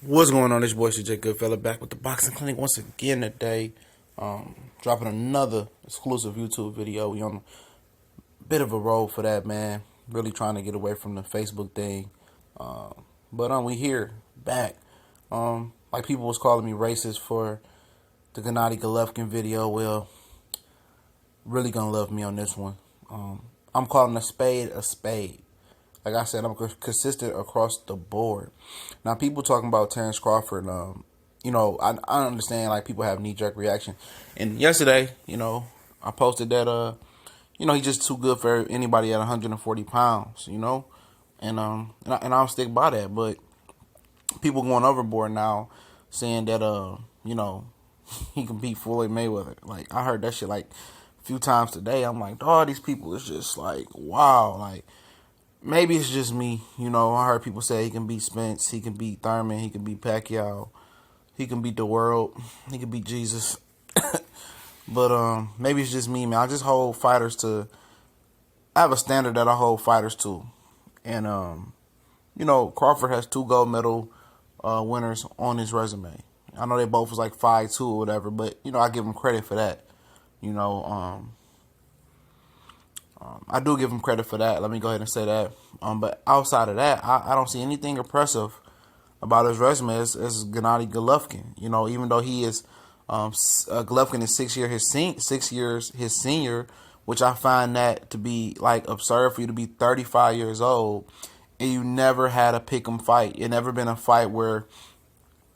What's going on? This boy CJ Goodfella back with the Boxing Clinic once again today. Dropping another exclusive YouTube video. We on a bit of a roll for that, man. Really trying to get away from the Facebook thing. But we here, back. Like people was calling me racist for the Gennady Golovkin video. Well, really gonna love me on this one. I'm calling a spade a spade. Like I said, I'm consistent across the board. Now, people talking about Terence Crawford, I understand, like, people have knee-jerk reaction. And yesterday, I posted that, he's just too good for anybody at 140 pounds, And I'll stick by that. But people going overboard now saying that, he can beat Floyd Mayweather. Like, I heard that shit, like, a few times today. I'm like, dog, these people is just, like, wow, like, maybe it's just me, I heard people say he can beat Spence, he can beat Thurman, he can beat Pacquiao, he can beat the world, he can beat Jesus. But maybe it's just me, man. I just hold fighters to, I have a standard that I hold fighters to. And, Crawford has 2 gold medal winners on his resume. I know they both was like 5'2" or whatever, but, I give him credit for that. I do give him credit for that. Let me go ahead and say that. But outside of that, I don't see anything impressive about his resume as Gennady Golovkin. Even though he is Golovkin is 6 years his senior, which I find that to be like absurd for you to be 35 years old and you never had a pick'em fight. It never been a fight where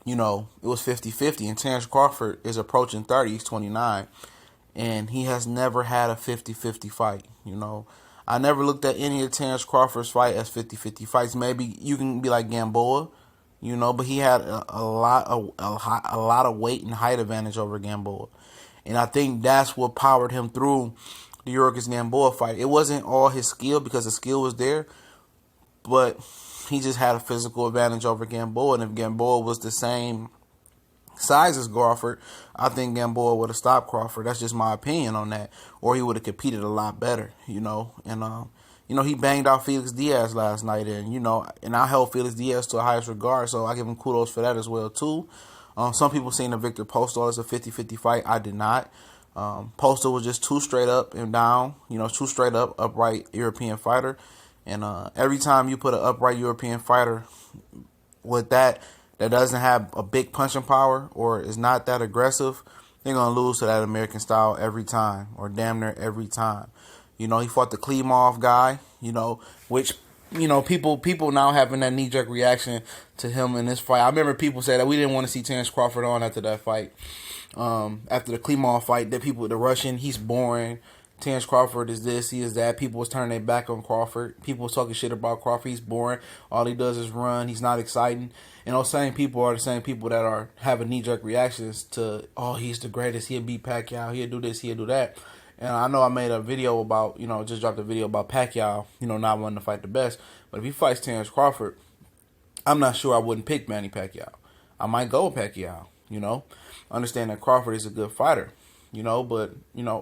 it was 50-50. And Terence Crawford is approaching 30. He's 29. And he has never had a 50-50 fight, I never looked at any of Terence Crawford's fight as 50-50 fights. Maybe you can be like Gamboa, but he had a lot of weight and height advantage over Gamboa. And I think that's what powered him through the Yorkis Gamboa fight. It wasn't all his skill, because the skill was there, but he just had a physical advantage over Gamboa. And if Gamboa was the same size as Crawford, I think Gamboa would have stopped Crawford. That's just my opinion on that. Or he would have competed a lot better, And, he banged out Felix Diaz last night. And I held Felix Diaz to the highest regard, so I give him kudos for that as well, too. Some people seen the Victor Postal as a 50-50 fight. I did not. Postal was just too straight up and down, too straight up, upright European fighter. And every time you put an upright European fighter with that doesn't have a big punching power or is not that aggressive, they're going to lose to that American style every time, or damn near every time. He fought the Klimov guy, which, people now having that knee-jerk reaction to him in this fight. I remember people say that we didn't want to see Terence Crawford on after that fight. After the Klimov fight, the Russian, he's boring. Terence Crawford is this, he is that. People was turning their back on Crawford. People was talking shit about Crawford. He's boring. All he does is run. He's not exciting. And those same people are the same people that are having knee-jerk reactions to, oh, he's the greatest. He'll beat Pacquiao. He'll do this. He'll do that. And I know I made a video about, just dropped a video about Pacquiao, not wanting to fight the best. But if he fights Terence Crawford, I'm not sure I wouldn't pick Manny Pacquiao. I might go with Pacquiao, Understand that Crawford is a good fighter. But,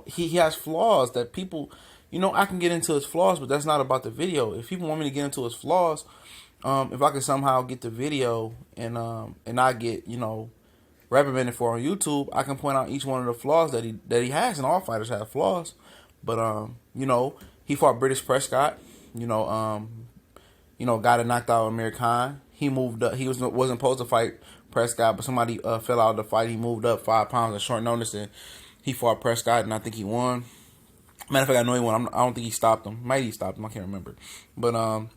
he has flaws that people, I can get into his flaws, but that's not about the video. If people want me to get into his flaws, if I can somehow get the video and not get, reprimanded for on YouTube, I can point out each one of the flaws that he has, and all fighters have flaws. But, he fought British Prescott, guy that knocked out Amir Khan. He moved up. He wasn't supposed to fight Prescott, but somebody fell out of the fight. He moved up 5 pounds at short notice, and he fought Prescott, and I think he won. Matter of fact, I know he won. I don't think he stopped him. Maybe he stopped him. I can't remember. But,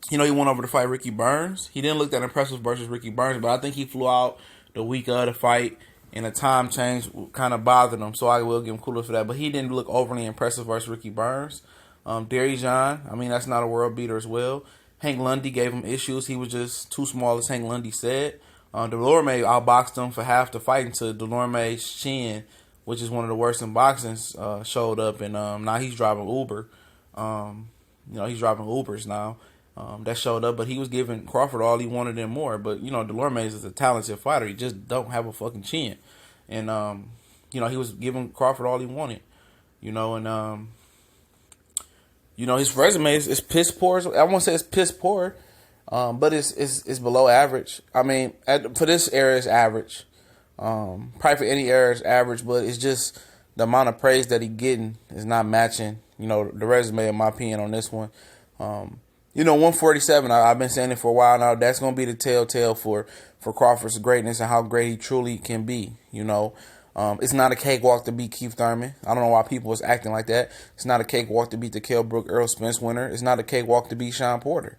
he went over to fight Ricky Burns. He didn't look that impressive versus Ricky Burns, but I think he flew out the week of the fight, and the time change kind of bothered him, so I will give him kudos for that. But he didn't look overly impressive versus Ricky Burns. Darijan, that's not a world beater as well. Hank Lundy gave him issues. He was just too small, as Hank Lundy said. Delorme outboxed him for half the fight until Delorme's chin, which is one of the worst in boxing, showed up. And now he's driving Uber. He's driving Ubers now. That showed up, but he was giving Crawford all he wanted and more. But, Delorme is a talented fighter. He just don't have a fucking chin. And, he was giving Crawford all he wanted. His resume is piss poor. I won't say it's piss poor. But it's below average. I mean, for this era, it's average. Probably for any era, it's average. But it's just the amount of praise that he's getting is not matching, the resume, in my opinion, on this one. 147. I've been saying it for a while now. That's gonna be the telltale for Crawford's greatness and how great he truly can be. It's not a cakewalk to beat Keith Thurman. I don't know why people was acting like that. It's not a cakewalk to beat the Kell Brook Earl Spence winner. It's not a cakewalk to beat Sean Porter.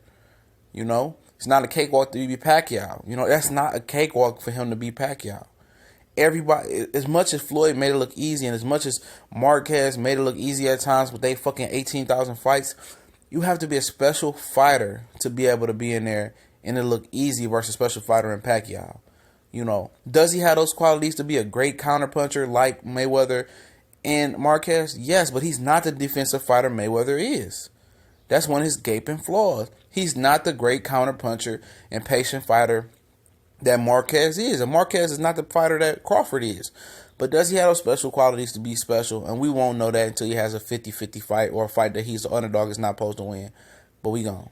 It's not a cakewalk to beat Pacquiao. That's not a cakewalk for him to beat Pacquiao. Everybody, as much as Floyd made it look easy, and as much as Marquez made it look easy at times with they fucking 18,000 fights, you have to be a special fighter to be able to be in there and it look easy versus a special fighter in Pacquiao. Does he have those qualities to be a great counterpuncher like Mayweather and Marquez? Yes, but he's not the defensive fighter Mayweather is. That's one of his gaping flaws. He's not the great counterpuncher and patient fighter that Marquez is. And Marquez is not the fighter that Crawford is. But does he have those special qualities to be special? And we won't know that until he has a 50-50 fight or a fight that he's the underdog is not supposed to win. But we gone.